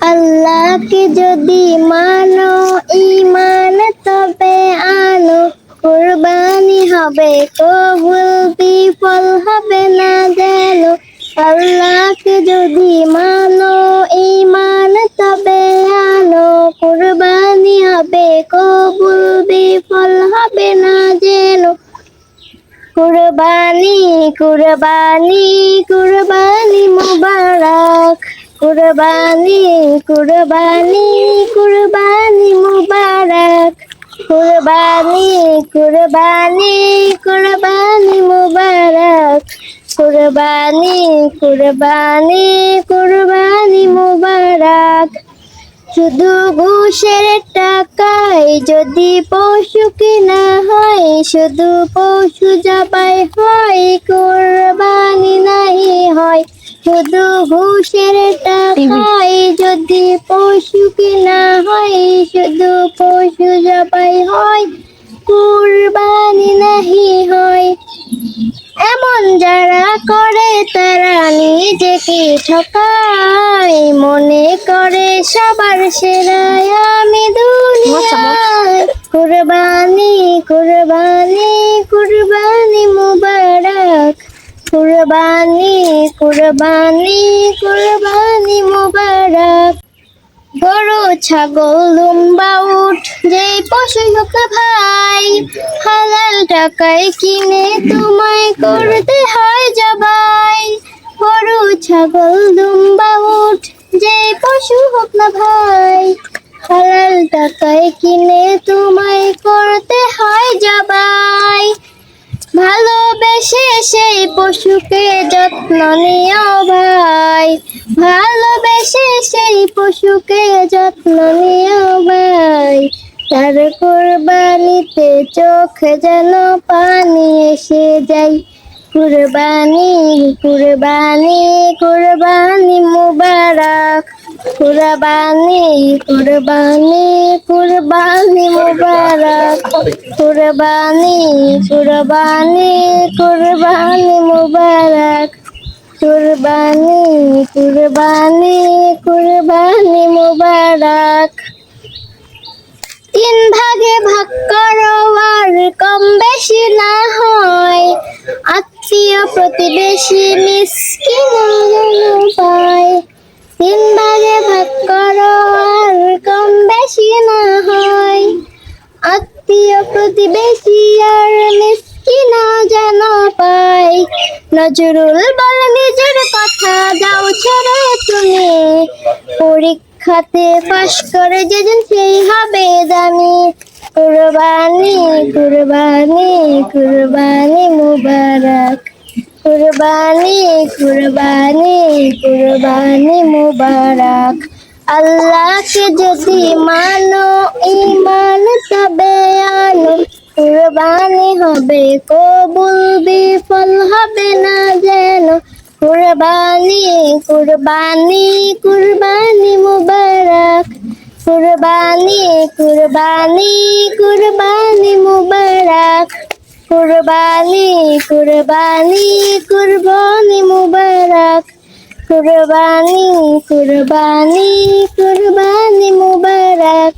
আল্লাহকে যদি মানো ঈমান তবে আনো, কুরবানি হবে কবুল বিফল হবে না যেন। আল্লাহকে যদি মানো ঈমান তবে আনো, কুরবানি হবে কবুল বিফল হবে না যেন। কুরবানি কুরবানি কুরবানি মুবারক, কুরবানি কুরবানি কুরবানি মুবারক, কুরবানি কুরবানি কুরবানি মুবারক, কুরবানি কুরবানি কুরবানি মুবারক। শুধু ঘুষের টাকায় যদি পশু কিনা হয়, শুধু পশু জবাই হয়, কুরবানি নাহি হয়। শুধু ঘুষের টাকায় যদি পশু কিনা হয়, শুধু পশু জবাই হয়, কুরবানি নাহি হয়। এমন যারা করে তারা নিজেকে ঠকায়, মনে করে সবার সেরা আমি দুনিয়ায়। কুরবানি কুরবানি কুরবানি মুবারক, কুরবানি কুরবানি কুরবানি মুবারক। গরু ছাগল দুম্বা উট যেই পশু হোক না ভাই, হালাল টাকায় কিনে তোমায় করতে হয় জবাই। গরু ছাগল দুম্বা উট যেই পশু হোক না ভাই, হালাল টাকায় কিনে তোমায় করতে হয় জবাই। ভালোবেসে সেই পশুকে যত্ন নিও ভাই, ভালোবেসে সেই পশুকে যত্ন নিও ভাই। তার কুরবানিতে চোখে যেন পানি এসে যায়। কুরবানি কুরবানি কুরবানি মুবারক, কুরবানি কুরবানি কুরবানি মুবারক, কুরবানি কুরবানি কুরবানি মুবারক, কুরবানি কুরবানি কুরবানি মুবারক। তিন ভাগে ভাগ করো আর কম বেশি না হয়, আত্মীয় প্রতিবেশী মিসকিন পায়। তিন ভাগে ভাগ করো আর কম বেশি না হয়, আত্মীয় প্রতিবেশী আর মিসকিন যেন পায়। নজরুল বলে নিজের কথা যাও ছেড়ে তুমি, পরীক্ষাতে পাশ করে যেদিন সেই হবে দামি। কুরবানি কুরবানি কুরবানি মুবারক, কুরবানি কুরবানি কুরবানি মুবারক। আল্লাহকে যদি মানো ঈমান তবে আনো, কুরবানি হবে কবুল বিফল হবে না যেন। কুরবানি কুরবানি কুরবানি মুবারক, কুরবানি কুরবানি কুরবানি মুবারক, কুরবানি কুরবানি কুরবানি মুবারক, কুরবানি কুরবানি কুরবানি মুবারক।